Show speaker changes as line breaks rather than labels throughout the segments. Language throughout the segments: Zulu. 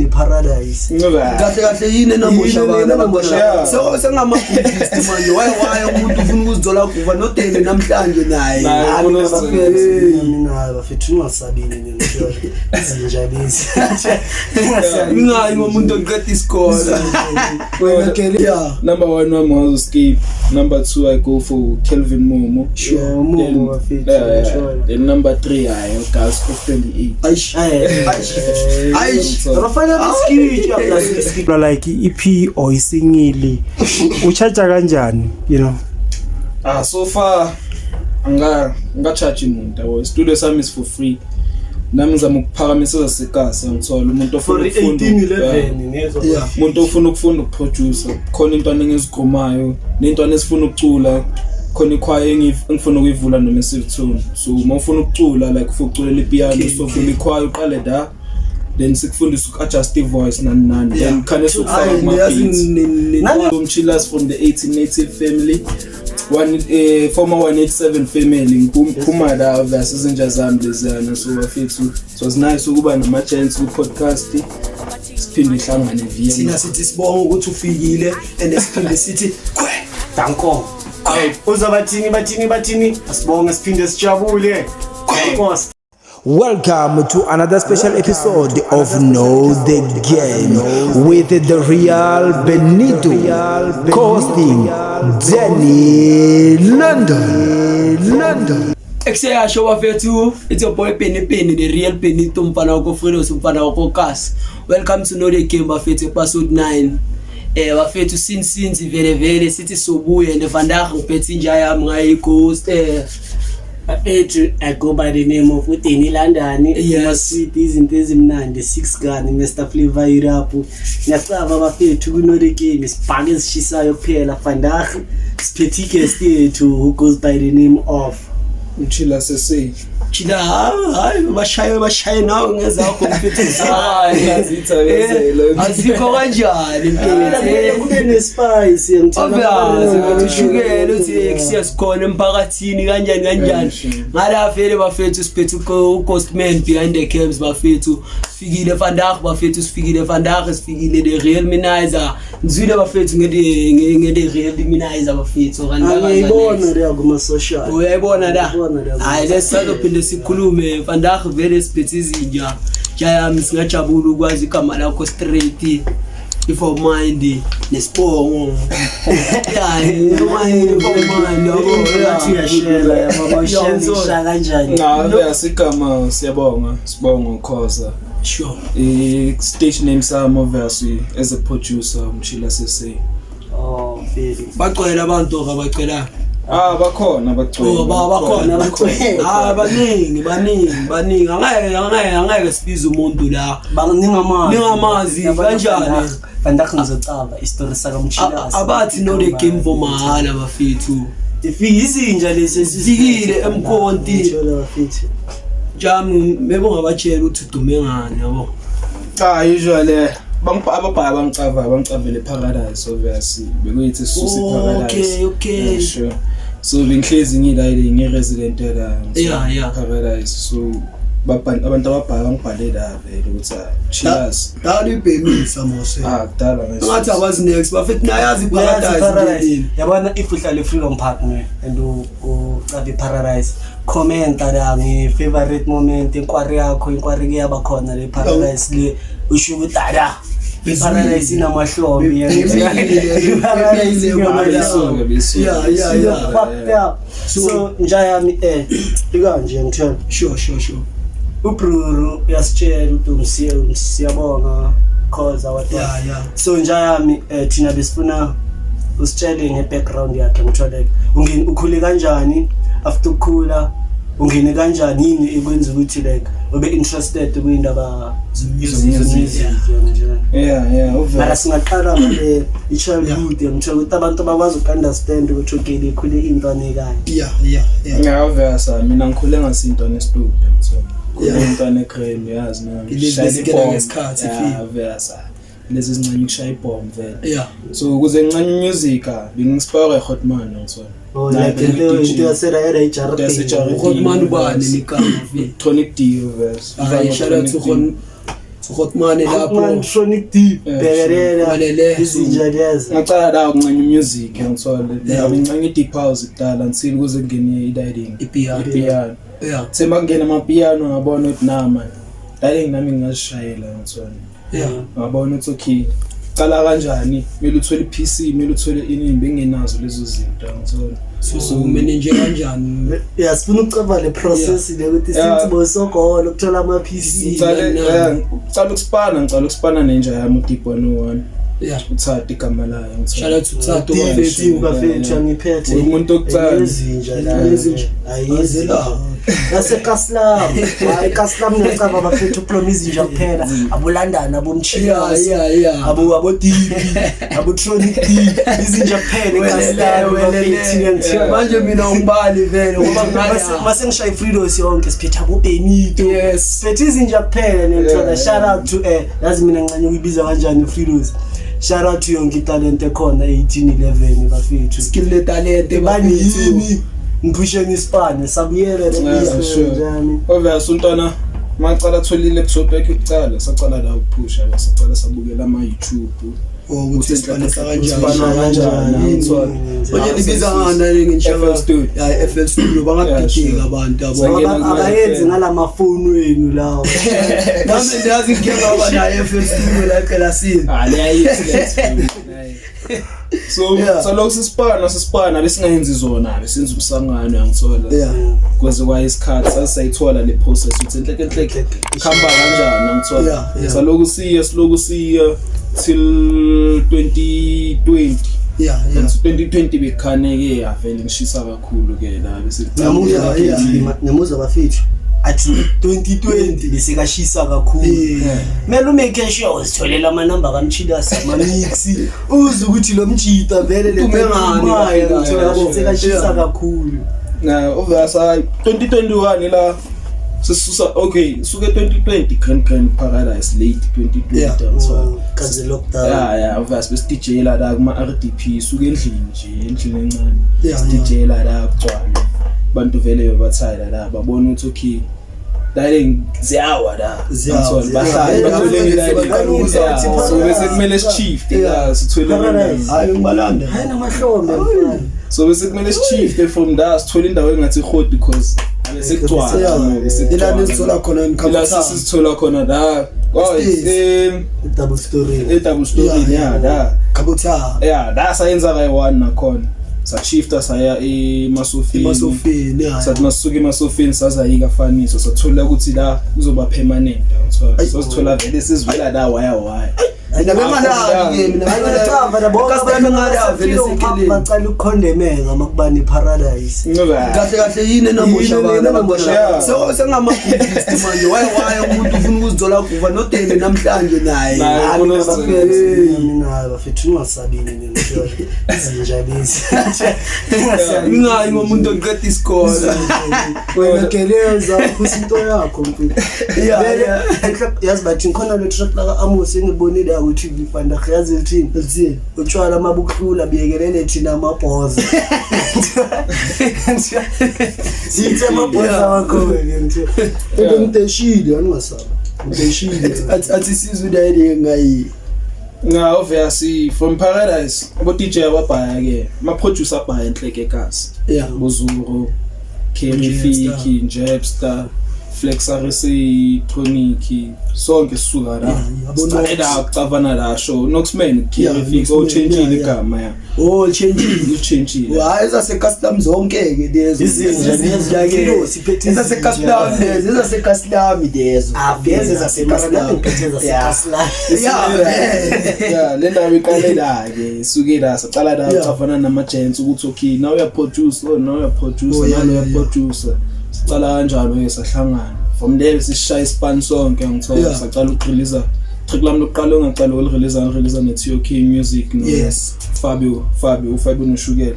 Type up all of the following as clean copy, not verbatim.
ne Paradise
kahle yini namusha bana so sengama manje why umuntu ufuna ukuzizola kuva nodele namhlanje naye
mina bafethu ungasabini ngisho izinja lezi
ngayi umuntu oqeda isikole
wena Kelly
number 1 wami was Skip, number 2 I go for Kelvin Momo,
Momo bafethu
then number 3 I Gas of 28
aish abafana Skip
like EP or isingili uchacha kanjani you know
so far anga charge umuntu yabo studio sami is for free nami ngizama ukuphakamisa sekasi ngithola umuntu ofuna ukufunda
1811 nezo
umuntu ofuna ukufunda ukuproducer khona intwana engizikhomayo nentwana esifuna ukucula khona ikhwaya engifuna ukuyivula no massive tone so uma ufuna ukucula like ufuna ukuculela ipiano so vula ikhwaya uqale da then sikufundisa uku-adjust i-voice nani then khane sokufaka ama-beats umchillers from the 18 native family former 187 family ngiphuma la verse izinja zami lezana so bafethu it was nice ukuba nama-chance ku-podcast siphinde ihlangane via
thina sithi sibonga ukuthi ufikile and siphinde sithi kwe
danko uzabathini asibonge siphinde sijabule danko.
Welcome to another special episode of Know the Game with the real Benito hosting Danny London.
Exeya show bafethu, it's your boy Penny, the real Benito mfana wako Fredo mfana wako Kas. Welcome to Know the Game bafethu episode 9. Bafethu since very sithi sobuye and vandag ngiphethe inja yami ngayi ghost
I go by the name of Danny London. Sweet izinto ezimnandi 6 gun Mr Flavor irap. Ngiyacaba bafethu kuno the game isibhake esishisayo kuphela vandag siphethe guest yethu who goes by the name of
Mchila Sese.
Chila hayi bashaye nawe ngezakho mfethu hayi azikho kanjani impela
kube nespice
ngithanda ushukela uthi siyasikhona emphakathini kanjani ngala vele bafethu siphethe uGhostman behind the cams bafethu sifikile vandag bafethu sifikile vandag sifikile the real Minizer ngizwile bafethu ngede real Minizer bafethu kanjani
ngiyibona le kuma social
uyayibona la hayi lesizophinda sikhulume vandag vele siphethe izinja jayami singajabula ukwazi igama lakho straight if of mind nesibongo yani mind
yathi yashela yababa shela kanjani
ngabe asigama siyabonga sibonga ukhoza
sure
stage name sami verse as a producer Mchila Sese.
Very
bacela abantu abacela
bakhona bacela
bakhona baningi angeke sibize umuntu la ningamazi kanjani
vandag ngizocaba istory saka Mchila
abathi Know the Game for mahala bafethu
ifike izinja lesi
sifikile emkhonti jami mebo ngabatshela ukuthi udume ngani yabo
usually ababhaya bangicavele Paradise obviously bekuyithi sisusi Paradise
okay
sure so bengihlezi ngilale ngiresident la Paradise so abantu ababhaya bangibhale la vele ukuthi chillers
dala ibhemisa mose
kudala
ngathi abazi next bafethu nayazi Paradise
yabona if uhlale Freedom Park and ucabe Paradise comment la ngi favorite moment inkwari yakho inkwari yaba khona le Paradise le usho ukuthi ala Paradise inamahlombe so njayami ikanje ngitshela
sure
uBruru uyasitshela ukuthi siyabonga cause so njayami thina besifuna usitshele ngebackground yakhe ngithola like ukhule kanjani after ukukhula ungene kanjani yini ekwenza ukuthi like ube interested kuyindaba music
obviously
mara singaqala ngale childhood ngithola ukuthi abantu bakwazi ukunderstand ukuthi ukele ikhule intwana ekanye
obviously mina ngikhule ngasintwana estudio ngithola intwana ecreme yazi
ngesikhathi ngesikhathi
obviously lezi zincane ukushaya ibomb vele so ukuze ngincane music benginspire Hotman ngithola
into yasela era ijarre
Hotman ubani ligama
Tonic D verse
shout out to Hotman lapho
Sonic Deep
Yeah,
bekelela izinja lezi
ngacala la ukuncanya music ngithole la ngincanya deep house kudala until kuze kungene i-lighting
ipiano yeah
themba kungena amapiano ngabona ukuthi nama lighting nami ngingashayela ngithole
yeah
ngabona ukuthi okay cala kanjani kumele uthole i-PC kumele uthole inimbi engenazo lezo zinto ngithole
so manage kanjani
sifuna ukucaba le process le ukuthi sithi bosogolo ukuthola ama PC
ngicala ukuspana nenja yami uDeep 101
yeah
uThati igama layo
shout out to Thato
bafethu angiphethe
umuntu okucala
izinja la ayizela naseKaslam hayi Kaslam necaba bafethu upromise izinja kuphela abulandana abomchillas
yeah
abo Deep abo Tronic Deep izinja kuphela eKaslam bafethu
manje mina umbali vele ngoba
mase ngishaya iFreedos yonke siphetha abo Benito
yes
siphethe izinja kuphela nemthola shout out to yazi mina ngicanye ukuyibiza kanjani iFreedos shout out to yonke talent ekhona 1811 bafethu
skill le talent
ebanini ngiphusheni isipane sabuyele
njani obviously untwana macala atholile episode yakhe ukucala sacala la ukuphusha sacala sabukela ama YouTube
ukuthi siqalisa
kanjani
manje libiza ngana ngisho FL Studio bangabhidika abantu
abayenzi ngalamafoni wenu lawo
nami ndiyazi ngiyeka baba na FL Studio la eKlasini
so lokho sisipana lesingayenzi zona besenza umsangano yangithola kweze kwa isikhathi sasayithola le process ukuthi enhle khamba kanjani ngithola saloko siya till 2020 2020 bekhaneke yavele ngishisa kakhulu ke la bese
nyamuza bafethu athi 2020 besekashisa kakhulu mele umake sure usitholela ama number kaMchillas ama mix uze ukuthi lo mjita vele le ngani ngithola besekashisa kakhulu
na obviously 2021 la sisusa okay suke 2020 Grand Paradise late 2020 so
kaze lockdown
yeah obviously bes DJ la da kuma RDP suke endlini encane DJ la da kugcwala bantu vele bebathayila la babona ukuthi okay darling ziyawa la bahlala bathole ngilayini so bese kumele sichief la sithole
hayi ngibalanda
hayi namahlombe mfana
so bese kumele sichief from that sithole indawo engathi hot because sekugcwala
ilani sithola khona
la sisithola khona la
double story
yeah da
kabutha
yeah da sayenza kayi1 nakhona sashifta saya emasofini sathi masuka emasofini sazayika faniso sathola ukuthi la kuzoba permanent ngithola so sithola vele sizivela la waya
ayinabemala ke mina
ayicava labonke
ngala vele sekele
bacala ukukhondemeka makubani Paradise
kahle yini namusha bana so sengama buddhist manje waya umuntu ufuna ukuzithola kuva nodele namhlanje naye
mina bafethu ungasabini ngisho izinja lezi
ngayi ngomuntu oqeda isikole
wena keleza kusinto yakho mfethu yazi bathi khona le track la Amos engibonile ukuthi ngifanda yazi uthini utshwala amabukhula biyekelele thina amabhoza sithi amabhoza wakho nje ngimteshile angasaba ngimteshile
athi sizwe dayile ngayi
nga obviously from Paradise abo DJ ababhaya ke ama producer abhaya enhleke kasi Bozuro Kemifiki Jebster Flexarisi Troniki sonke sisuka la sicela ukucavana la show Noxman Kemifiki o change igama ya change
hayi zaseCustom zonke ke lezo
izinja lezi
siphethe zaseCustom lezi zaseCustom lezo
aveze zaseCustom
yeah le ndawo iqalela ke suke la sicala la ukucavana nama gents ukuthi okay now you produce sicala kanjalo ke sahlangana from there sishaya ispan sonke ngithola sacala ukurelease trick lami lokuqala ongaqala ukurelease ne-TOK music no Fabio noshukela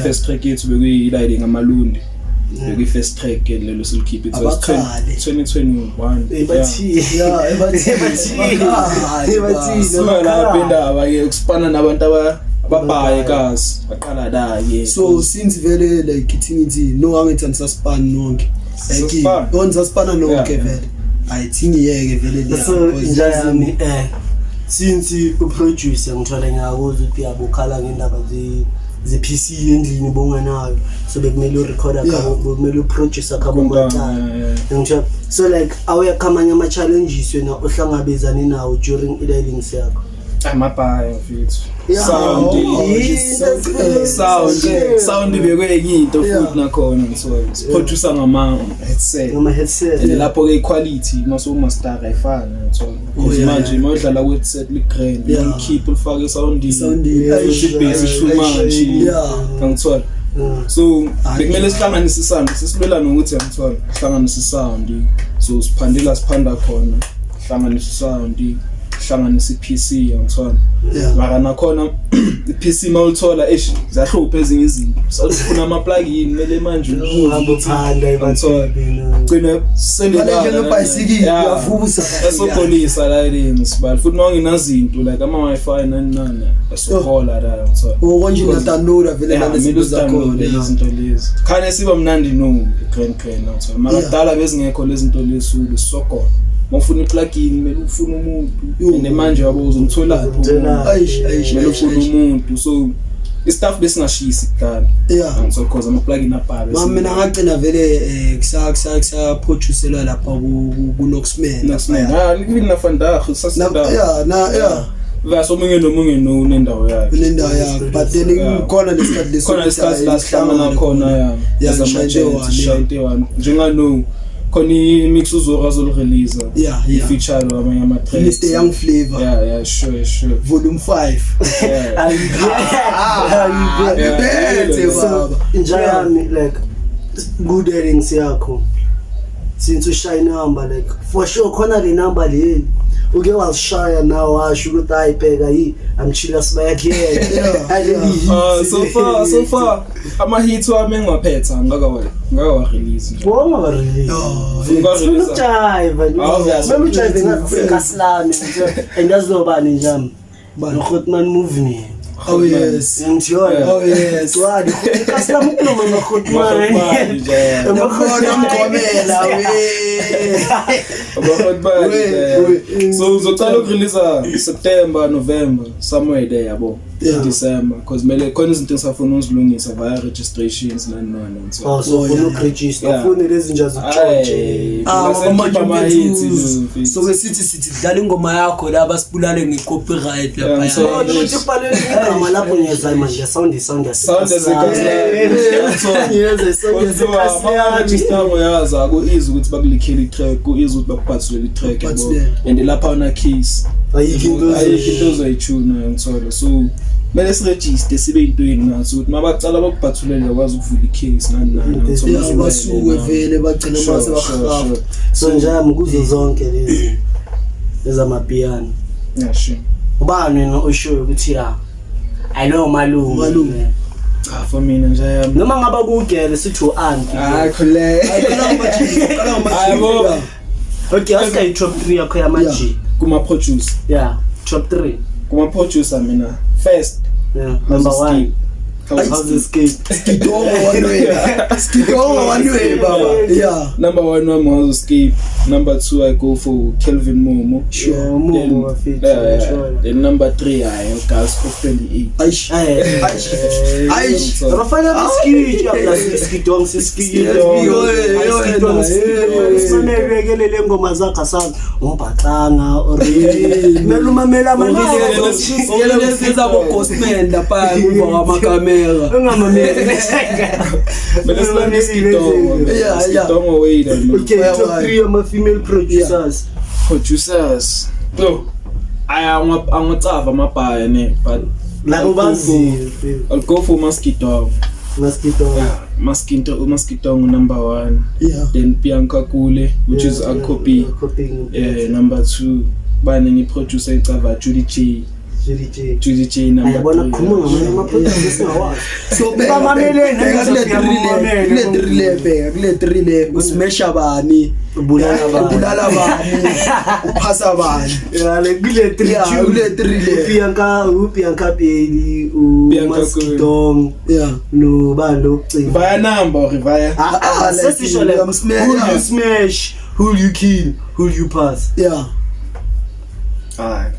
first track yethu bekuyilayile ngamalundi bekuyi-first track ke lelo silikhipha it was 2021 lapha ke ukusipana nabantu ababhaye kazi baqala la ke
so since vele like ithini no angithanda saspan nonke like onza spana nonke vele ayithingiyeke vele
so njayami since uproducer ngithola ngiyakuzwa ukuthi yabukhala ngendaba ze-PC endlini bonganayo so bekumele urecorder khabo bekumele uproducer khabo ngicala ngitho so like awuyakhamanya ama challenges wena ohlangabezane nawo during i-learnings yakho
amabhaya mfethu sound bekwenye into futhi nakhona ngithola siproducer ngama headset lapho ke quality maso master ayifani ngithola manje mawudlala ku headset ligrand keep ufake sound basic too much ngithola so bekumele sihlanganise sound sisilwelana ukuthi ngithola sihlanganise sound so siphanda khona sihlanganise sound hlanganisa iPC ngithola mara nakhona iPC mawuthola zahlupha ezinye izinto sifuna ama plugin mele manje
uhamba uphanda
ngithola gcina sendela
njengebhayisikili uyavusa
esopolisa la sibali futhi mawunginazinto like ama wifi nani esohola la ngithola
konje ngadownload vele nalezinto zakhona
izinto lezi khane siba mnandi no grand ngithola mara dala bezingekho lezi zinto lezi sokola mawufuna iplugin mele ufuna umuntu nemanje yabo uzomthola mele ufuna umuntu so istaff besingashisi kudala so because ama plugin abhabe
mina ngagcina vele kusa producerela lapha ku Noxman
livini na Vandag sasida vaso omunye nomunye nendawo yakhe
but then khona lesikhathi
lasihlangana khona yazamajete one njengano khona imix uzokwazi release feature amanye ama tracks
Mr Young Flavor
sure
volume 5
so njayami like good earnings yakho since ushaye number like for sure khona le number le uke washaya now washo ukuthi ayibheka amchila sibayakhe
so far ama hits wami engaphetha ngaka release
wonga wa release ujayiva ngasilami andazobani njami nokhotman movement
oh yes
ngithola wadi kasilami ukukhuluma nokhotman
ngomela
so uzocala ukurelease September November somewhere there yabo December because mele khona izinto esafuna uzilungisa via registrations nani
so ufuna ukuregister ufuna lezi nje zokutshotshe
so besithi dlala ingoma yakho la basibulale ngecopyright lapha
so ukuthi ubhalele igama lapho ngiyeza manje sound
yaza ku easy ukuthi bakulikhele itrack ku easy ukuthi bakuphathele itrack yabo and lapha una keys ayikho zoyituna ngithola so mele siregister sibe intweni naso ukuthi mabacala bakuphathulele kwazi ukuvula icase nani
ngithola basuke vele bagcina mase bakhapha
so njami kuzo zonke lezi ezamapiano
sure
ubani no usho ukuthi I know malume
for mina nje
noma ngaba kugele sithi uanti
khule
okay asika top 3 yakho yamanje
kuma producer
top 3
kuma producer mina first
number 1 how's the skate
skidongo one way baba
number 1 I'm on skate number 2 I go for Kelvin Momo
Momo
then number 3 I Gas of 28
aish rafana skate ya plus skidongo simanebekele lengoma zakhe sana umbhatlanga already melumamela amandla
siza ku Ghostman lapha kuba amakamera
ungamamela
mele silande skidongo wait
okay top 3 ama female producers
no angotava amabhaya ne but
labo bazi
I'll go for Mosquito number 1 then Bianca Kule which is a copy number 2 bani ni producer icava Judy J number 3
so bamamele
kule 3 usimesha bani ubulala bani uphasa bani
kule 3 Bianca Peli Mosquito no balo
via number via
sesisho le smash Who you kill? Who you pass?
Yeah.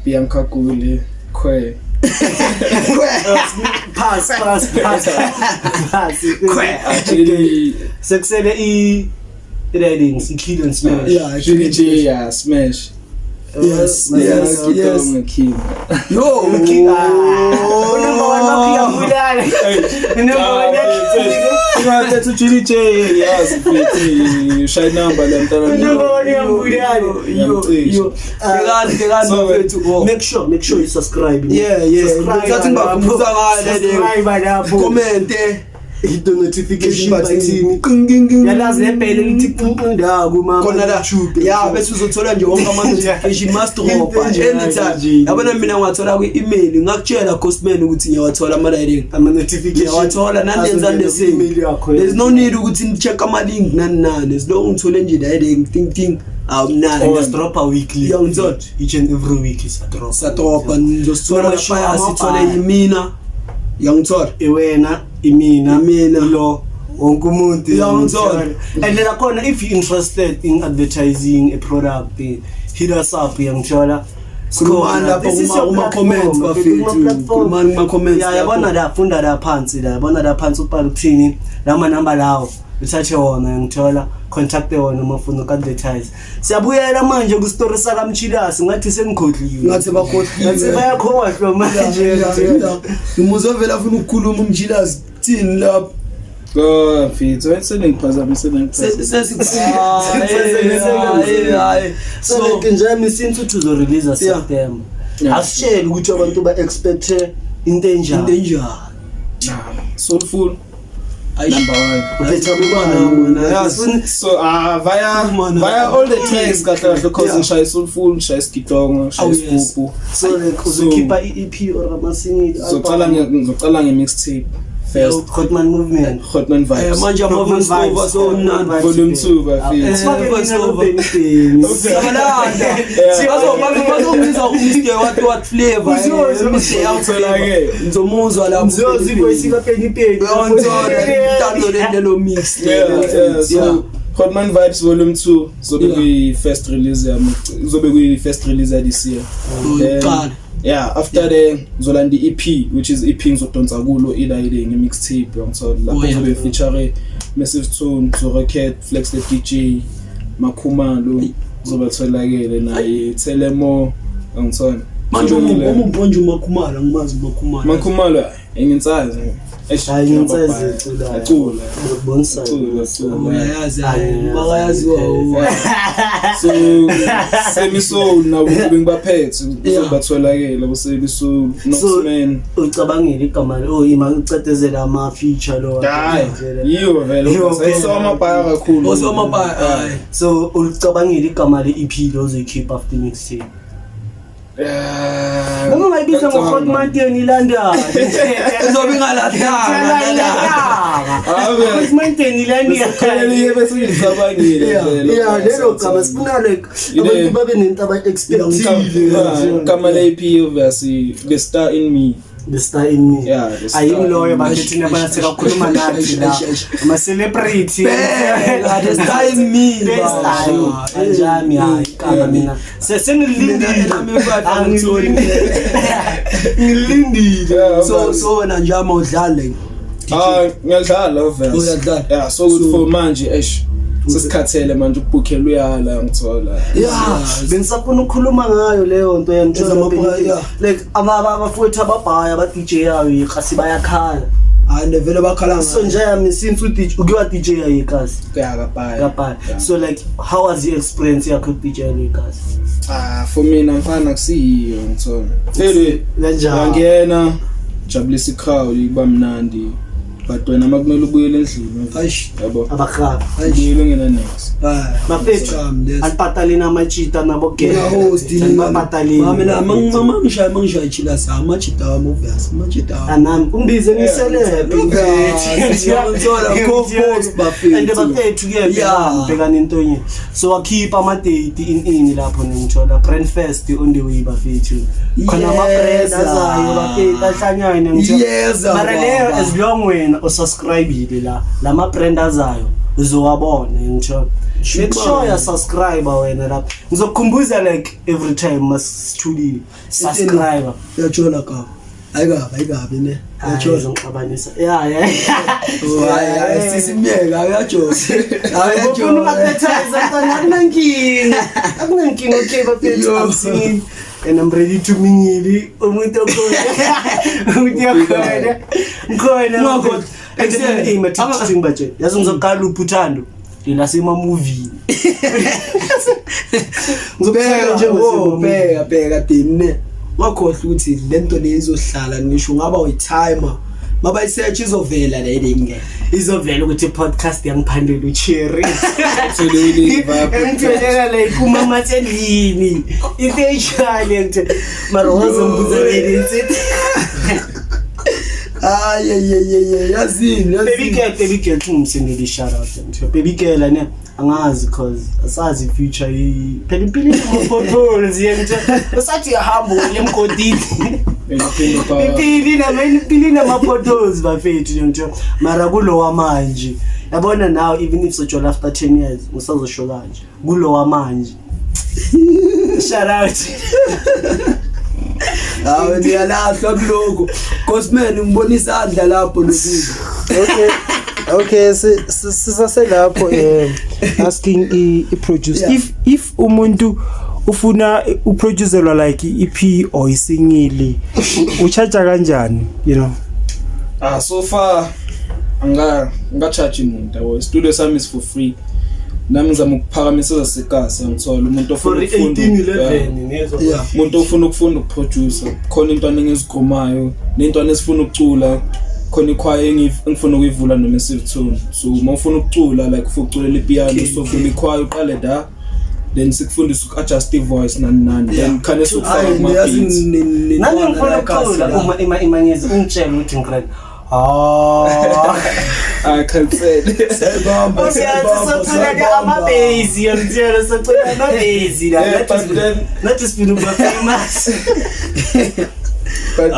Bianca Gule, Kwe.
Pass.
Actually,
Success ratings, kill and smash.
Yeah, actually.
J, yeah, smash.
Yes.
King.
Yo.
Let's actually J, yes, shy number,
Make sure you subscribe.
Yeah.
Subscribe.
Comment.
Hit the notification button. Yalazi lepele lithi qinqinda kuma
YouTube. Yeah, bese uzothola nje wonke ama notification must drop anytime. Yabona mina ngathola kwi-email ngakutshela Ghostman ukuthi ngiyawathola ama direct
ama notification.
Ngiyawathola nandenza the same. There's no need ukuthi nicheck ama link nani. As long uthole nje direct ting.
And just drop a weekly.
Yangizot.
Each and every week is a drop.
Sathopa ngizosithola lapha sithole yimina. Yangithola.
Iwena imina lo wonke umuntu. And then akona if you interested in advertising a product, hit us up yangithola.
This is your comments bafethu. Kuma comments.
Yeah, yabona la funda la phansi la. Yabona la phansi ubhala ukuthini. Lama number lawo. Uthathe wona ngithola. Contact wona mafuna uku-advertise. Siyabuyela manje ku story saka Mchilasi ngathi sengikhohliwe.
Ngathi bakhohliwe.
Ngathi bayakhohlwa manje.
Umuzovela afuna ukukhuluma Mchilasi thini lapha.
Mfethu sengiphazamisene
so nje since to release September. Asitshela ukuthi abantu ba expect into enjani.
Soulful. Number 1. So via all the tracks kahle because ngishaya Soulful, ngishaya Skidongo, ngishaya Scoop.
So uzokhipha EP or ama single.
Ngizocala nge-mixtape first.
Hotman Movement.
Hotman Vibes.
Manje ama-voice over so mnandi.
Volume 2 bafethu.
Bazongizwa umste what flavor. Ngizomuzwa la lo mix.
So Hotman Vibes Volume 2 zobe kwi first release this year. Yeah, after the Zolandi EP, which is EP ngizodonsa kulo ila nge-mixtape ngithola lapho zobe feature Massive Tone, Zorocket, Flex the DJ, Makhumalo zobatholakele naye Telemo ngithola.
Manje umbonje Makhumalo ngimazi Makhumalo.
Makhumalo engintsazi.
Acula. Bonsa.
Uyayazi bakayaziwa.
So Semi-Soul nabo bengibaphethe uzobatholakela bo Semi-Soul Noxman.
Ucabangile igama ima ucetezela ama feature lo.
Yiyo vele sayisoma baya kakhulu.
Osoma baya.
So ucabangile igama le EP lo uzoyikhipha after mixtape. Uma ngayibiza ngo-Hotman Ilanda.
Izobe ingalahlanga.
Hotman Ilanda.
Khona bese ngicabangile vele.
Yeah, lelo gama sifuna like abantu babe nento aba-expectile.
Kama le EP obviously the star in me.
The star in me.
Yeah,
ayimloyo bakethi nabana sekakhuluma nathi la ama celebrity.
The star in me.
Anjami hayi kama mina ngilindile
so wena nje ama udlale.
Ngiyadlala obviously.
Uyadlala.
Yeah, so good for manje sesikhathele manje ukubhukhela uyala ngithola.
Yeah, bengisafuna ukukhuluma ngayo leyo nto yangithola like abafowethu ababhaya aba DJ yayo ikasi bayakhala.
And vele bakhala
So nje yami since ukiwa DJ yayo ikasi.
Kuyakabhaya.
So like how was your experience yakho DJ yayo ikasi?
For mina mfana kusiyo ngithola. Vele
kanjani?
Ngiyena jabulisa iCrowd kuba mnandi. But wena makumele ubuyele endlini. Yabo.
Abakhapha.
Ngiyilo ngena next.
Mafethu aliphatalina amachita nabo ke.
Host
Aliphatalina.
Mina mangishaya chila sama chita obvious. Machita.
Anami umbize ngiselebe.
Ngiyathola co-host bafethu.
And bafethu ke ngibhekana into enye. So wakhipha ama date in lapho ngithola Brand Fest on the way bafethu. Khona ama brands azayo bafethu ahlanyane ngithola.
Yes.
Mara leyo as long wena usubscribe la ma brand azayo uzowabona ngitho make sure ya subscriber wena lapha ngizokukhumbuza like every time masithulile subscriber
yajola ka ayikabi ne yajola
ngixabanisa yeah
oh sisimyeka yajola
ufuna uadvertise akunankinga okay bafethu amsini and I'm ready to mingle umuntu okhona ngkhona teaching budget yazi ngizokala uPhuthando lena sema movie
ngizobheka nje bheka dine wakhohle ukuthi lento lezohlala ngisho ngaba uyitimer maba isearch izovela le ngeke
izovela ukuthi podcast yangiphandela uCherry
Absolutely.
like uma mathelini ifechali ngithi mara wazombuza lenithi
yazini
baby girl tumsendele shout out nje baby girl ane angazi cause asazi future phela impilo amaphotos yento asathi yahamba lemgodini impilo amaphotos bafethu nje mara kulo wamanje yabona now even if sojola after 10 years usazosho kanje kulo wamanje shout out
ndiyalahlwa kuloko Cosman ngibona isandla lapho lokuzo
Okay, sisaselapho asking I producer if umuntu ufuna uproducerwa like EP or isingili uchaja kanjani, you know?
So far anga charge umuntu yabo studio sami is for free nami ngizama ukuphakamisa sekasi ngithola umuntu ofuna ukufunda
1811 nezo
umuntu ofuna ukufunda ukuproducer khona intwana engizigqomayo nentwana esifuna ukucula khona ikhwaya engifuna ukuyivula noma esivuthuno so uma ufuna ukucula like ufuna ukuculela ipiano so vula ikhwaya uqale da then sikufundisa uku-adjust i-voice nani then khane sokufaka kuma-beats
nami ngifuna ukucula uma imanyezi ungitshela ukuthi ngiready
I can't say
sebamba
amabase yamtshela socela amabase la not just feel famous
but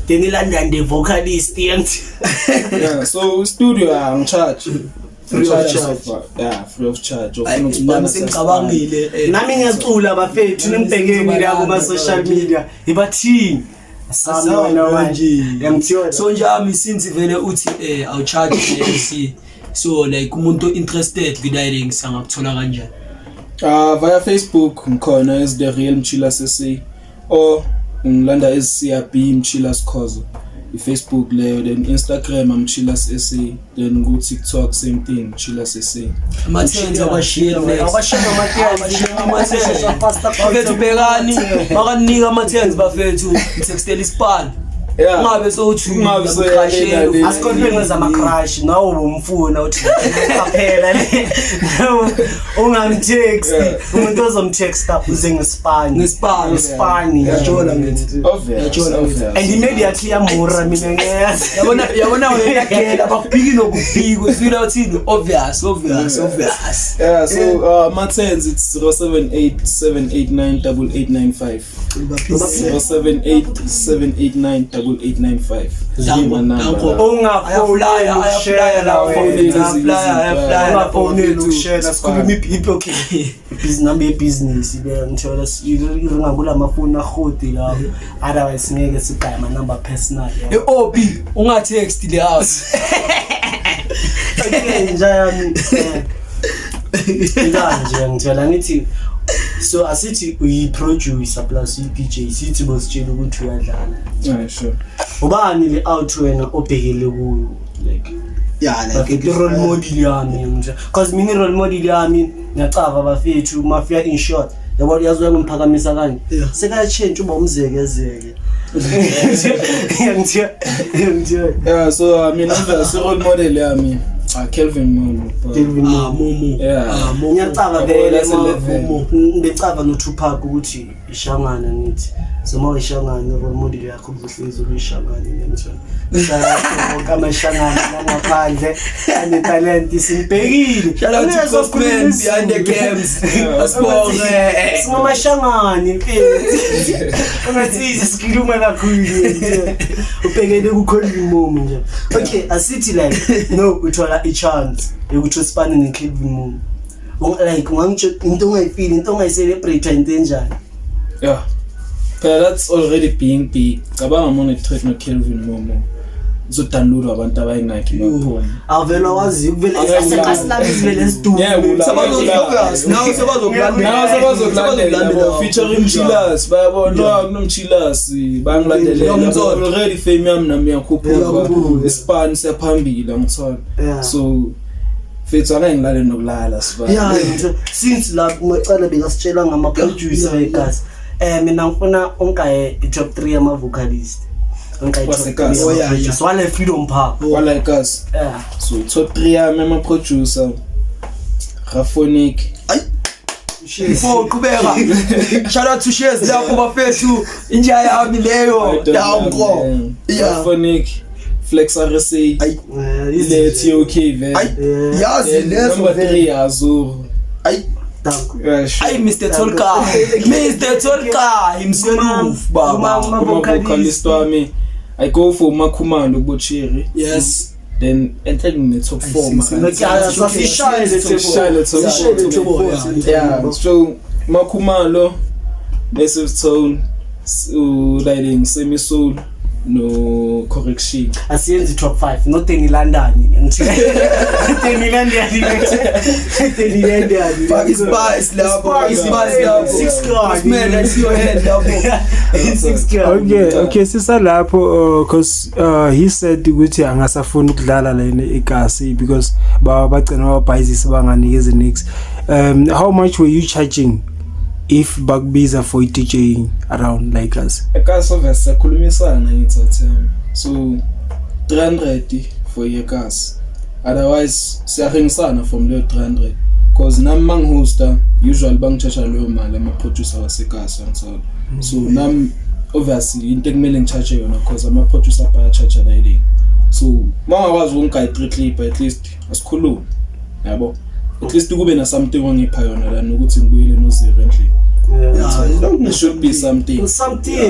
then London the vocalist yanti
yeah so studio angicharge free of charge
ngicabangile
nami ngiyacula bafethu ningibhekeni la kuma social media ibathini
asawona manje
yangithiwa
so njami since vele uthi I'll charge MC so like umuntu interested kudayile ngisangakuthola kanjani
via Facebook ngikhona as the real Mchilas SA or ngilanda as CRB Mchilas Khoza Facebook leyo then Instagram Mchilas SA then go TikTok same thing Mchilas SA
amathenzi abashiyele
abashiyele
amathenzi bafethu bekani bakanika amathenzi bafethu textile ispan ngabe sothi
ungabe
asikonfenza ama crush nawo umfuna uthi qaphela nawo ungamtext umuntu ozomtexta uze ngespan
yajola ngithi
and immediately amura mina ngiyazi
yabona wena gela bakubhiki nokubhika sifuna uthini obvious
yeah so Martins it's 0787898895 0787898895
ungaflyer ushare sikhuluma ipi okay business ngithola iringa kula mafoni ahodi la otherwise ngeke sibhaya ama number personal
eOP ungatext le house
okay njani nje ngithola ngithi so asithi uyi-producer plus uyi-DJ sithi bositshela ukuthi uyadlala
sure
ubani le out wena obhekele kuyo like like role model yami nje cause mina role model yami ngiyacava bafethu mafia in short yabo yazoya ngiphakamisa kanje seka change uba umzekezeke
yeah so mina role model yami Kelvin Momo
Momo
yeah
ngiyacava vele ngicava no Tupac ukuthi ishangana nithi soma ishangana role model yakho kuhlezi uyishangana nemthweni shaka amashangana ngaphandle ane talent isibhekile
shout out to Ghostman behind the cams asibonge
soma shangana mfethu ungathi sikhuluma kakhulu ubhekele ku Calvin Momo nje okay asithi like no uthola a chance ukuthi usipane ne Calvin Momo like ngangitsho into ongayifeel into ongayicelebrate into enjani
yeah but that's already being big cabanga mona threat no Calvin Momo uzodownload abantu abayinaki baphuma
avela wazi kuvela asikasilabi sivele sidume
sebazokulandela featuring Chillers bayabona kunomchillers bangilandelela already fame yami nami yakhuphuka ispan sephambili ngithola so fethu angengilale nokulala siba
yeah since la umacala bekasitshela ngama producer egas mina ngifuna onkaye i-top 3 ama vocalist onkaye top 3 so wale Freedom Park
wala us
yeah
so top 3 yami ama producer Raphonic
before uqhubeka shout out to Shares lapho bafethu injaya yami leyo yawunqo
Raphonic Flex RSA ile TOK ve
yazi lezo
number 3 Azur
ay Mr Tolka himself baba
vocalist wami I go for Makhumalo Bochiri
yes
then entering the top 4 man yeah so Makhumalo Massive Tone lighting Semi Soul no correction
asiyenzi top 5 not in London ngithi in London
fuck is spice lapho 6 cars man I see your head lapho
6 cars
okay sisa lapho cause he said ukuthi angasafuna ukudlala lena igasi because bagcina ababhayizisi banganikeze next how much were you charging if bakubiza for DJing around like us
ekas ovese khulumisana ngithathema so 300 for yekas otherwise siyahengisana from le 300 cause nami manghosta usually bangicharge leyo mali ama producer wasekas ngithola so nami obviously into ekumele ngicharge yona cause ama producer bayacharge lighting so mangakwazi ukungaya 3 clip at least asikhuluma yabo at least kube na something ongipha yona la nokuthi ngibuyele no zero endlini there should be something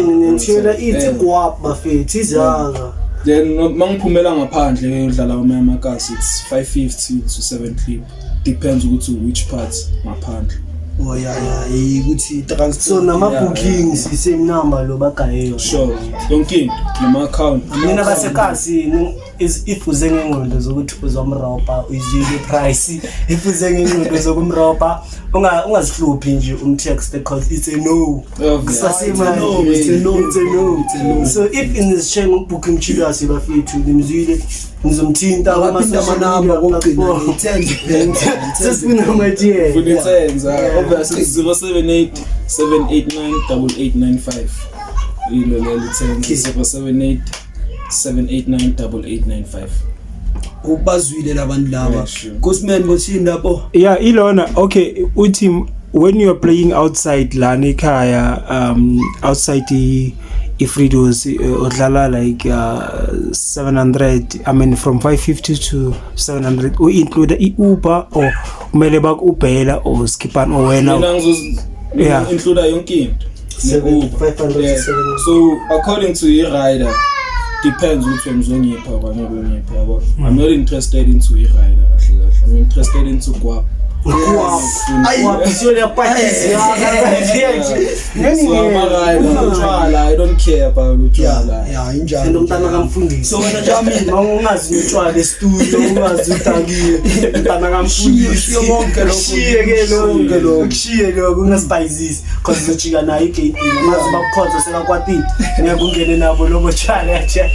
ngithela ithi kwap bafethu izanga
then mangiphumela ngaphandle udlala amakasi it's 550 to 7 clip depends ukuthi which part ngaphandle
ukuthi transport
so nama bookings same number lo bagayeyo
sure yonke nama account
mina basekasi if uze ngengqondo zokuthi uzomropa uyizile price if uze ngengqondo zokumropa ungazihluphi nje umtext because it's a no kusasema it's a no so if in this chain booking Chillers bafethu nimzile ngizomthinta
amanamba kokugcina 10
sesifuna amatie
funithenza obviously 078 789 8895 ilo lelithenza 078 789 8895
ubazwile labantu laba Ghostman bothini lapho
yeah ilona okay uthi when you are playing outside la ekhaya outside ifridos odlala like 700 I mean from 550 to 700 we include iUber or kumele bakubhela or skipan or wena
mina include yonke into
500
so according to your rider depends which one's on your power I'm not interested into your rider I'm interested into guap
sio ya parties
I don't care about utshwala
injalo
umntana kamfundisi
so wena Jamie
ungazi utshwala estudio ungazi utakile umntana kamfundisi lonke lokho ungaspizes cause zochika nayo igate mazi bakukhonza sekakwatini ngiyakungena nabo lobo tshwala yacha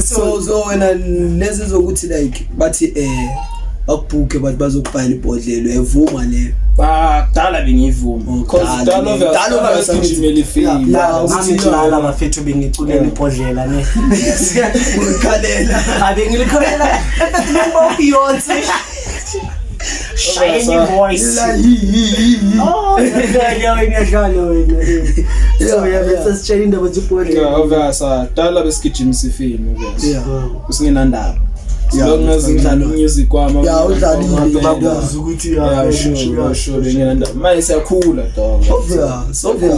so wena lezi zokuthi like bathi bakubhuke bathi bazokubhala ibhodlelo evuma le
dala bengivuma cause dala ovegijimela ifilimu
ngidlala bafethu bengiculela ibhodlela ne
ukhalela
abengilikolela efethu Beyonce shiny voice. Oh, ngiyadlala wena. So bese sitshela indaba ziphola.
Yeah, obviously dala besigijimisa ifilm obviously.
Yeah.
Usingenandaba. Silonga ngidlala music kwami.
Yeah, udlalile.
Babuza ukuthi
Yeah, sure ngenandaba. Manje siyakhula dog.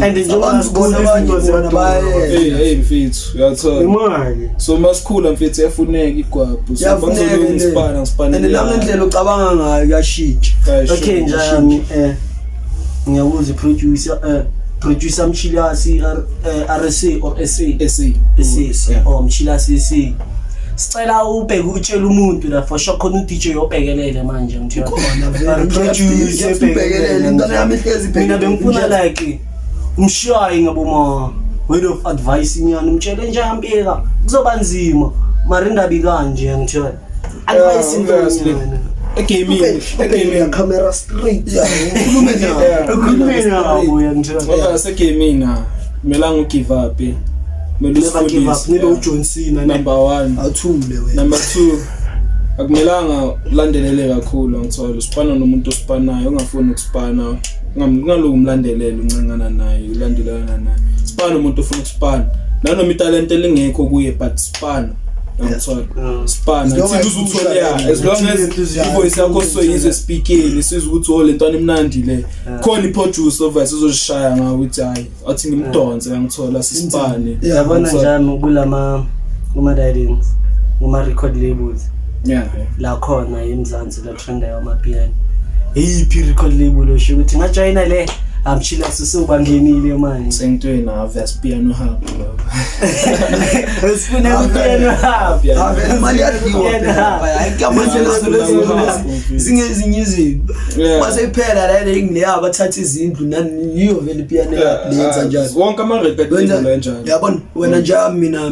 and njengoba
sibona abanye bona baye.
Hey mfethu, uyathola.
imali.
So masikhula mfethu yafuneka igwabhu. So
Yafuneka
ngisipana.
And la ndlela ucabanga ngayo kuyashintsha.
Okay njani ngiyabuza producer Mchilasi RSA or SA or Mchilasi SA. Sicela ubheke utshela umuntu la for sure khona uDJ yobhekelele manje ngithiwa producer
Ubhekelele intwana yami ihlezi
mina
phezulu.
bengifuna like umshayi ngaboma word of advice nyani umtshele nje ambeka kuzoba nzima mara indaba ikanje ngithiwa advice intwana
Egaming
ya camera straight. Yeah, ukhulume nawe.
ekhulumeni nabo ngithiwa
ngoba segaming na kumela ngigive up kumele
never give up nibe uJohn Cena
number 1
Awuthule wena.
number 2 akumelanga ulandelele kakhulu ngithola usipana nomuntu osipanayo ungafuni ukusipana ngaloku umlandelele uncancana naye ulandelana naye sipana umuntu ofuna ukusipana nanoma italent elingekho kuye but sipana ngithola sipana uthi uzuthola as long as ivoice yakho so yize speaking siza ukuthi ole ntwana imnandi le khona iproducer overse uzoshaya ngawo ukuthi hayi athi ngimdonse ngithola sisipane
yabona njani kulama writings uma record labels
yeah
la khona eMzansi la trend yama piano eyiphi record label osho ukuthi ngajoina le amchila susubangenile manje
sengitwe na verse piano hub
esifuna piano hub
Ave mali yadliwa phela. Ayikamasela singezinye izinto. Mase iphela la ngine abathatha izindlu niyo vele piano lenza njalo.
wonke ama record label enjalo
Yabona wena njalo mina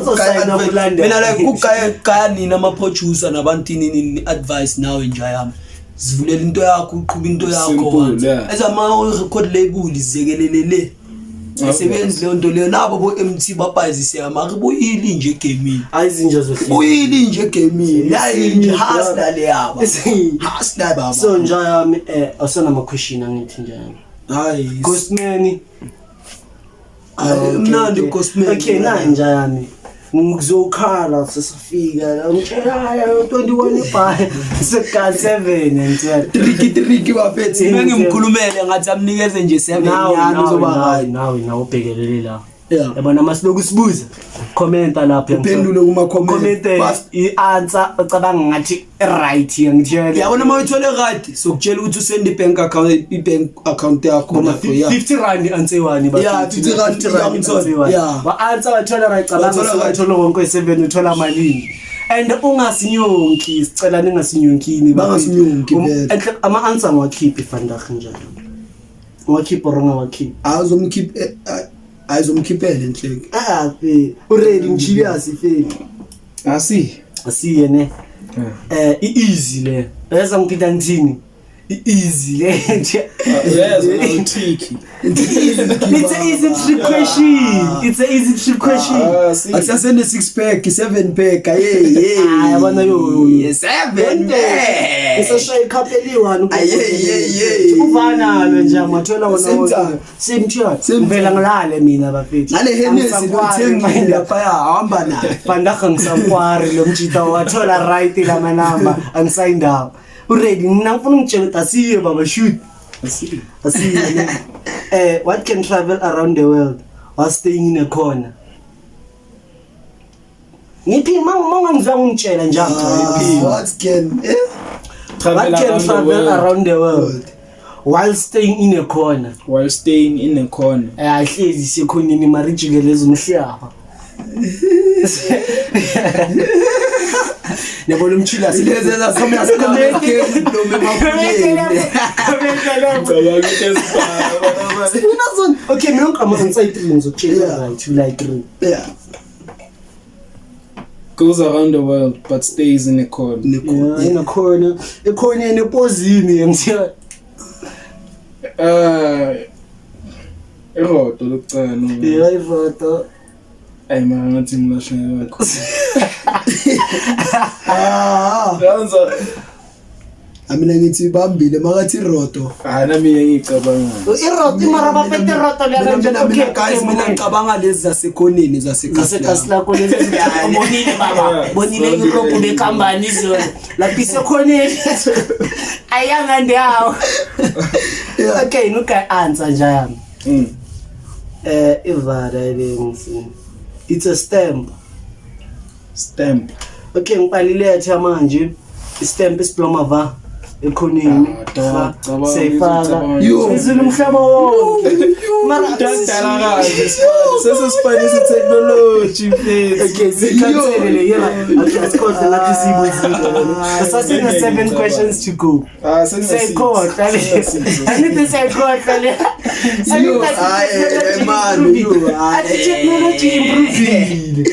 Uzosayina kulandela.
mina like ukaya nina ama producer nabantu nini advice nawe nje yami zivulela into yakho uqhuba into yakho
Simple, yeah.
ezama record label izekelelele isebenzi le nto leyo nabo bo MT bapazise amakubuyili nje gaming
ayizinja zohlala
buyili nje gaming yayi nje hasla le yaba hasla baba
so njami asona ama question angithi njani
hayi
Ghostman
mnandi Ghostman
okay na njani ngizokhala sesifika la ngitshela 21 ibhayi seka 7 ngitshela
tricky bafethi ngimkhulumele ngathi amnikeze nje 7 yana uzoba hayi
nawe ubhekelele la
yeah
yabona masiloku sibuza comment lapha
uphendule kuma comment
i-answer ocabanga ngathi right ngitshela
yabona mawuthola right sokutshela ukuthi usend i-bank account yakho
Boma 50 rand ansewani ba
Yeah, 50 rand
ansewani
yeah.
ba answer wathola right cabanga wathola wonke 7 uthola malini and ungasinyonki sicela ningasinyunkini
Bangasinyonki phela.
ama answer ngiwakhiphi vandag njalo ngiwakhipha or ngawakhiphi
ayizomkhiphela enhleke
already ngijiyasi feli asiyene easy le bese ngipita ngithini easy le
yes no tricky
it's a easy trick question
asasende 6 pack 7 pack hey
yabona yo
7
isashaya ikhapeliwa uvana lo nje amathola wona same chat ngivela ngilale mina bafethu
ngale Hennessy ngithengile lapha hamba naye
bandakha ngisamkwari lo mjita wathola right la manamba angisayinda already mina ngifuna ngitshela ukuthi asiye baba shoot asiye what can travel around the world while staying in a corner ngithi manga ngizwa ngitshela njalo
what can
travel around the world while staying in a corner ahlezi sekhonini marijikeleza umhlaba yabona umchila
silezela somya sikhomeke noma emafuyeni
okay mina ngikama inside things ukutshela right like
yeah
goes around the world but stays in a corner
in a corner ekhoneni epozini ngithiya
erodo lokucana
iroto
ay mara ngathi ngilashaya wakho yanza
Amina ngithi bambile makathi roto.
Nami ngicabanga.
Iroto mara bafete iroto le
Mina guys mina ngicabanga lezi zasekhoneni
zasekasla koneni bonile baba bonile iropo bekambani zona lapise khoneni ayanga ndawo. Okay nuka answer njani. Ivara lenzi it's a stamp. Okay ngipalile yathi manje istamp isiploma va ekhoneni sayifaka izulu umhlaba wonke mara
Dala kahle sesisiphanisa technology phase.
okay sikhathele yena asikhothe nathi sibuzile asasina 7 questions to go. Say khotha le anite say khotha le
man you
technology improving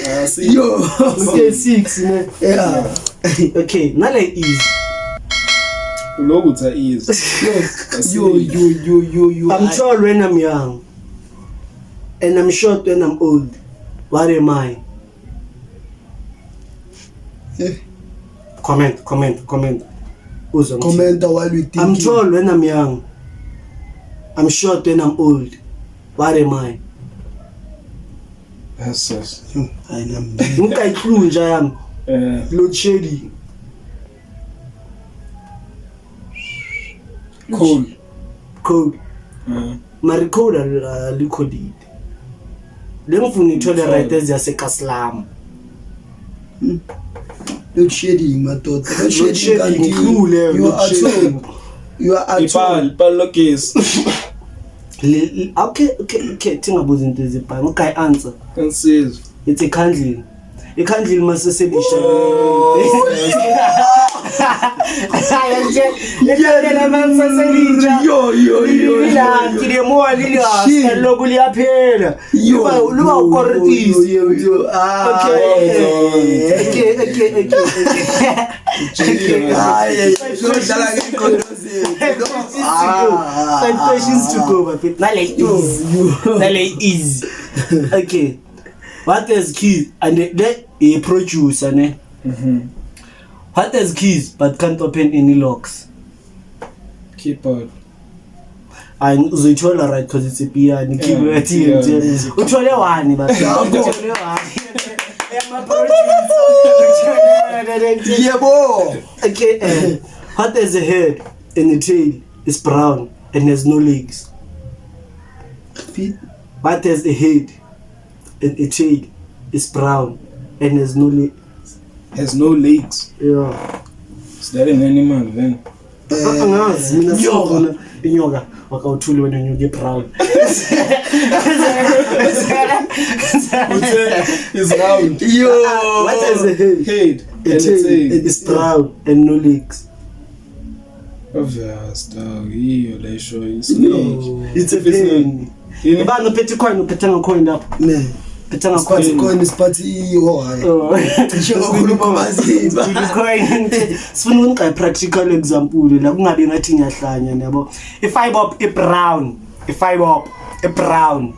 yo
okay 6 ne yeah okay nale is
Logo ta is.
yo
I'm tall when I'm young and I'm short when I'm old. What am I? Comment. Uzwa mthi.
comment while we think.
I'm tall when I'm young. I'm short when I'm old. What am I?
Yes.
Ngikayiclunja yami. Load shedding. Cold. Maricode liquid. Lengifuna ithole right eziyasekaslam.
Load shedding madoda.
Load shedding ikhule
you are
Ipal lokis.
Okay thingabuza into ezibhanga okay answer.
Insizwe.
It's a candle. A candle must selisha.
yo
kile moya lila lokhu liyaphela luba ukortisi questions to go but nale is okay. What is keys and a producer ne? What has keys but can't open any locks?
Keyboard.
And uzoithola right because it's a piano keyboard TNT. Uthole one but uthole one. I'm a producer.
Yebo.
Okay. What has a head and a tail is brown and has no legs? What has a head and a tail is brown and has no legs?
Has no legs.
Yeah.
Is that an animal then?
Angazi mina sibona inyoka wakawuthuli wena inyoka ebrown.
It's round.
Yo.
What is a head?
And
It is brown and no legs.
Obvious dog. They show you.
It's a pen. Ibana phethe coin uphethe coin up.
Ne.
Phethanga
Squat coin is party oh hayi. Tisho ukukhuluma mazimba.
Coin. Sifuna unqa practical example la kungabe ngathi ngiyahlanya yabo. I-fiber brown. I-fiber brown.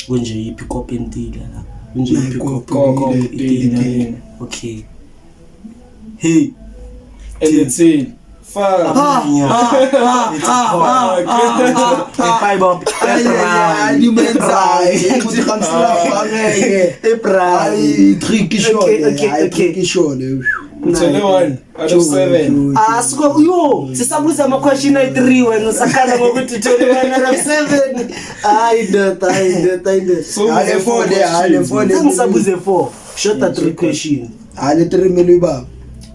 Kunje yipi copy intila la. Kunje yipi copy intila. Okay. Hey.
And the tail. Fuck.
Fiber brown.
You menza ukuthi khamsela fangeke.
Brown.
Tricky shot.
Okay.
Shot.
21 out of 7.
Siko yo sisabuza ama question ay3 wena sakhala ngokuthi 21 out of 7. Hayi data.
So
Ale 4 there.
Ngisabuze 4. Shorter 3 question.
Ale 3 mele ibamba.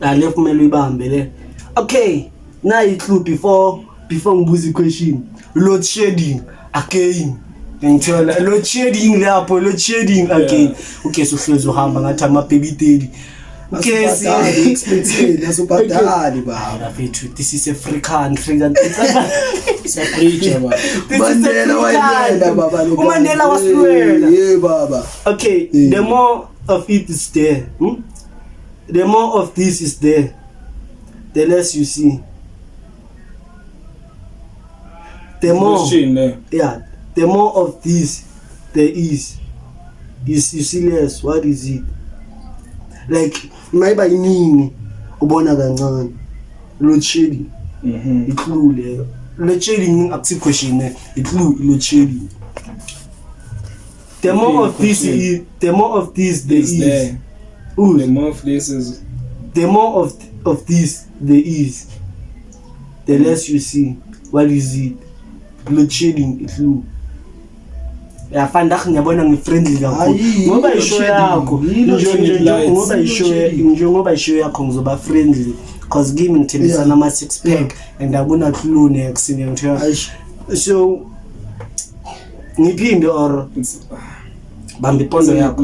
Left kumele uyibambe le. Okay, now it clue before ngibuza question. Load shedding again. Ngithola load shedding lapho load shedding again. Okay, so hlezi uhamba ngathi ama baby daddy. Okay,
expensive nasubhadali baba.
Bafethu, this is a free country that
It's a preacher, man.
Mandela wayela baba.
Mandela wasiwela.
Yeah baba.
Okay, the more of it is there. The more of this is there, the less you see. The more, the more of this there is. You see less. What is it? Like maybe nini ubona kancane. load shedding i-clue leyo. Load shedding akuthi question, i-clue load shedding. The more of this there is.
The more of this
there is, the less you see. What is it? Load shedding, i-clue. Yafanda ngiyabona ngifriendly kakhulu ngoba ishow yakho ngoba ishow yakho ngizoba friendly because kimi ngithembisa nama 6 pack and abona clue next ngiyothola. So ngiphinde or bambe ipondo yakho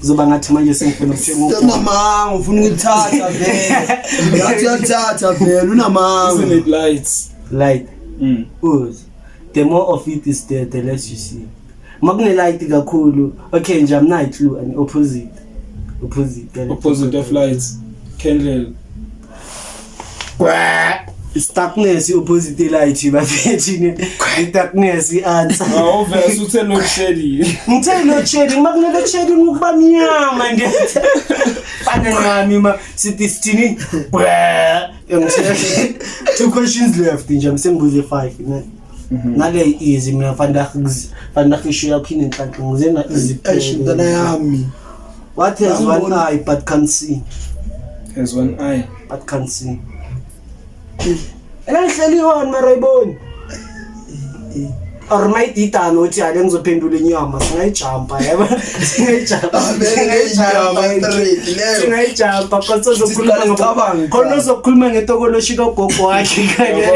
kuzoba ngathi manje sengifuna ukuthenga
unamanga ufuna ukuthatha vele ngathi uyathatha vele unamanga.
Isn't it light?
The more of it is there, the less you see. Magune light kakhulu. Okay, nje I'm not clue and opposite
Of lights. Candle.
Darkness opposite light bafethi darkness answer.
Obvious uthe load shedding.
Ngithe load shedding magune load shedding ukuba mnyama nje. Fana nami ma sithi sithini. Two questions left nje ngisembuze 5 ne. Ngale easy mina fanda issue yakho inenhlanhla ngizenga easy
Ashintana yami.
What has one eye but can't see?
Has one eye
But can't see. Elahleli wona marayiboni. Or my tita no thi ake ngizophendula inyama singayijumpa yaba singayijumpa khona uzokhuluma ngetokoloshi kagogo wakhe kanye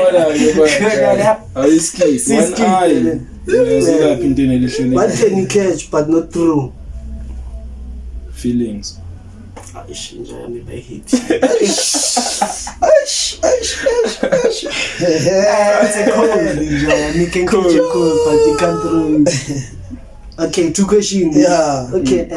what can you catch but not true?
Feelings.
Nje yami by hit cool, but you can't through. Okay, 2 questions.
Yeah.
Okay,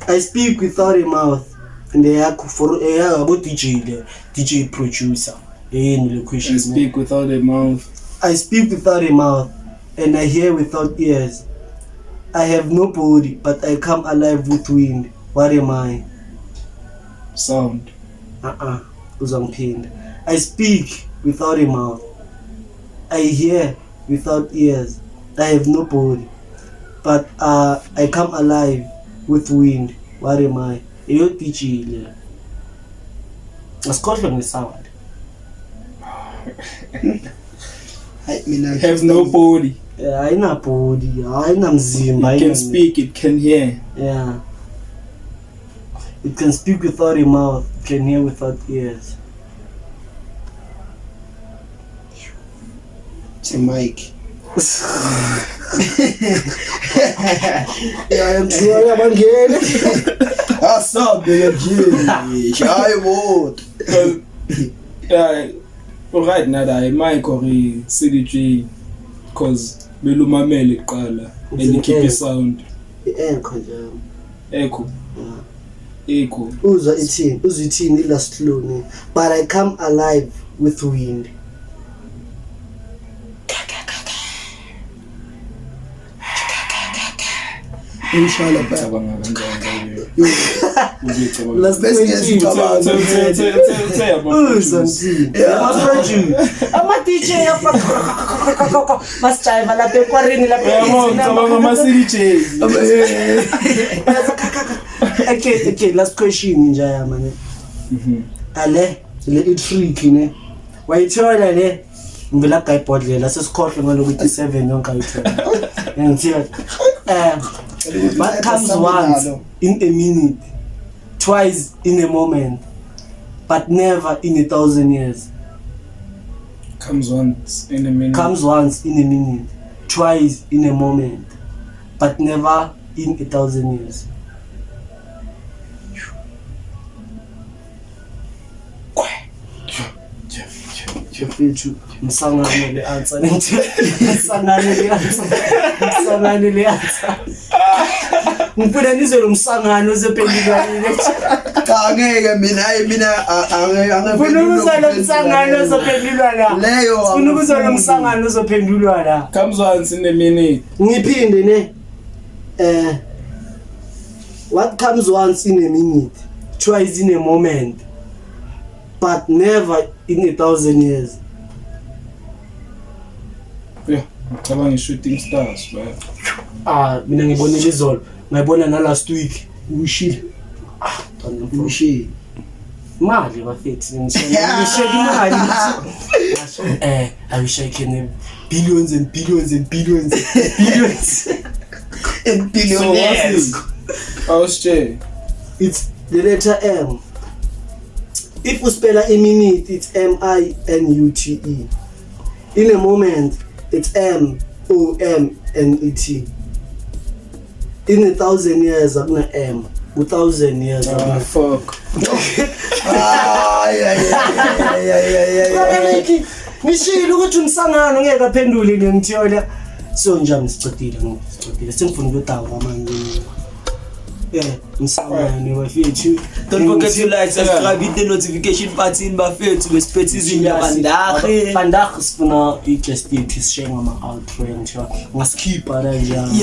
I speak without a mouth, and they are for about DJ producer.
I speak without a mouth.
I speak without a mouth, and I hear without ears. I have no body, but I come alive with wind. What am I?
Sound.
Uzangiphinda. I speak without a mouth. I hear without ears. I have no body, but I come alive with wind. What am I? Eyo DJ le. Asikhohlwe ngesound.
Mina have no body.
Ayina body, ayina mzimba.
It can speak, it can hear.
Yeah. It can speak without a mouth, it can hear without ears.
It's a mic.
Yeah, I'm sure I'm again.
Asabe nje. Shaye what?
Right now I mic or CDJ cause belumamele iqala and keep a sound.
Echo nje.
Echo.
Uzwa ithini last lone, but I come alive with wind.
Inshallah ba.
Last question. Ama DJ yafa masijiva lapha ekwarini Okay, last question nje yamane. Ale le trick ne. Wayithola le ngivela guy bodlela sesikhohle ngalokuthi 7 yonke ayithola. Ngithiya what comes once in a minute, twice in a moment, but never in 1,000 years.
Comes once in a minute.
Comes once in a minute, twice in a moment, but never in 1,000 years. Msangane le answer. Ngifuna nizwe lo msangano ozophendulwa
angeke mina
ngifuna ukuzwa lo msangano ozophendulwa la
leyo
ngifuna ukuzwa lo msangano ozophendulwa la
comes once in a minute.
Ngiphinde ne what comes once in a minute, twice in a moment, but never in 1,000 years.
Yeah, ngicabanga i-Shooting Stars baya.
Mina ngibonile izolo, ngayibona na last week.
Ushile.
Mali bafethu ngishela imali. I wish I can have billions and billions and billions and billions
And billionaires.
Awusitshela.
It's the letter M. If you spell a minute, it's MINUTE. In a moment, it's MOMNET. In 1,000 years, I'm not M. 1,000 years, I'm not
Fuck.
ngishilo ukuthi umsangano ngeke aphendule ngiyangithola so njani sicedile sengifuna ukutawa manje umsangano bafethu.
Don't forget to like, subscribe, hit the notification button bafethu besiphethe izinto bandahe.
Vandaag sifuna i-guest yethu sishaye ngama-outro ngithiwa ngasikhipa la njalo.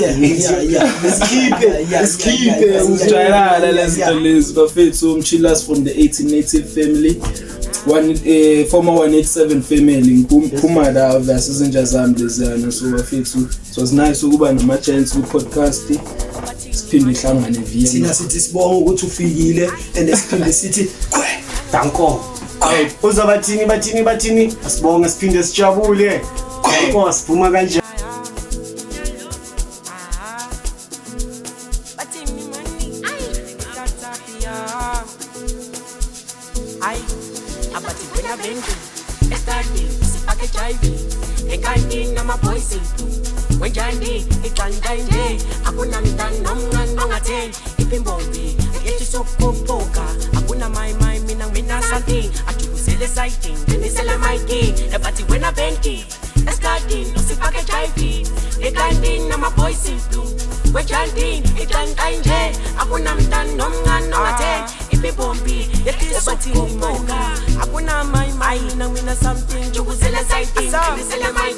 Sikhipe.
Sijayelana lezinto lezi bafethu umchillers from the 18 family. Former 187 family ngiphuma la versus izinja zami lezana so bafethu it was nice ukuba nama-chance ku-podcast siphinde ihlangane Vienna.
Thina sithi sibonga ukuthi ufikile and siphinde sithi
Danko. Uzabathini asibonge siphinde sijabule. Inkosi phuma kanjani?
Wenjani iqanjanje akuna mntana nomncane ongatheni ipimbombi ethi sokupoka akuna my mina something ajubusele sighting ngisela mic ebathi wena benki estarting usifake HIV iqanjini nama boys into wenjani iqanjanje akuna mntana nomncane ongatheni ipimbombi ethi sokupoka akuna my mina something ajubusele sighting ngisela mic